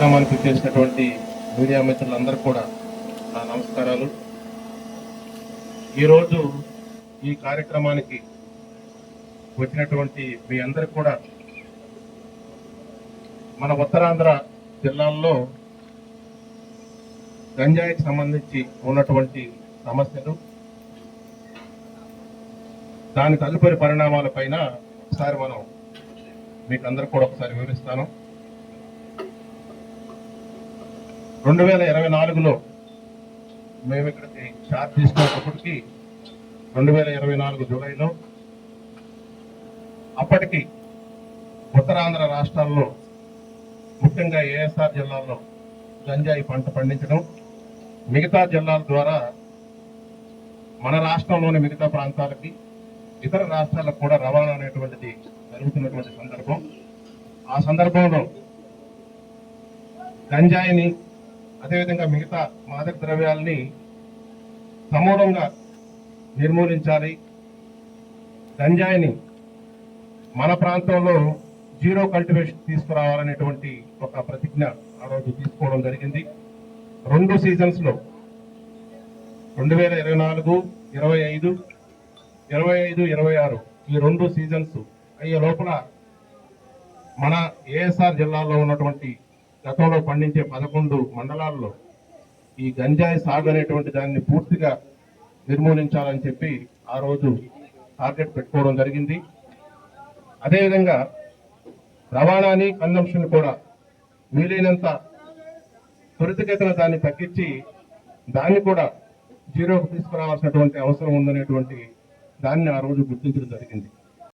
కార్యక్రమానికి చేసినటువంటి మీడియా మిత్రులందరూ కూడా నా నమస్కారాలు. ఈరోజు ఈ కార్యక్రమానికి వచ్చినటువంటి మీ అందరికి కూడా మన ఉత్తరాంధ్ర జిల్లాల్లో గంజాయికి సంబంధించి ఉన్నటువంటి సమస్యలు, దాని తదుపరి పరిణామాల పైన ఒకసారి మనం మీకు అందరూ కూడా ఒకసారి వివరిస్తాను. 2024లో మేము ఇక్కడికి చార్జ్ తీసుకున్నప్పటికీ 2024 జూలైలో అప్పటికి ఉత్తరాంధ్ర రాష్ట్రాల్లో ముఖ్యంగా ఏఎస్ఆర్ జిల్లాల్లో గంజాయి పంట పండించడం, మిగతా జిల్లాల ద్వారా మన రాష్ట్రంలోని మిగతా ప్రాంతాలకి ఇతర రాష్ట్రాలకు కూడా రవాణా అనేటువంటిది జరుగుతున్నటువంటి సందర్భం. ఆ సందర్భంలో గంజాయిని అదేవిధంగా మిగతా మాదక ద్రవ్యాలని సమూలంగా నిర్మూలించాలి, గంజాయిని మన ప్రాంతంలో జీరో కల్టివేషన్ తీసుకురావాలనేటువంటి ఒక ప్రతిజ్ఞ ఆ రోజు తీసుకోవడం జరిగింది. 2 సీజన్స్ లో 2024, 25, 25, 26 ఈ 2 సీజన్స్ అయ్యే లోపల మన ఏఎస్ఆర్ జిల్లాలో ఉన్నటువంటి గతంలో పండించే 11 మండలాల్లో ఈ గంజాయి సాగు అనేటువంటి దాన్ని పూర్తిగా నిర్మూలించాలని చెప్పి ఆ రోజు టార్గెట్ పెట్టుకోవడం జరిగింది. అదేవిధంగా రవాణాని కన్జంప్షన్ కూడా వీలైనంత త్వరితగతిన దాన్ని తగ్గించి దాన్ని కూడా జీరోకు తీసుకురావాల్సినటువంటి అవసరం ఉందనేటువంటి దాన్ని ఆ రోజు గుర్తించడం జరిగింది.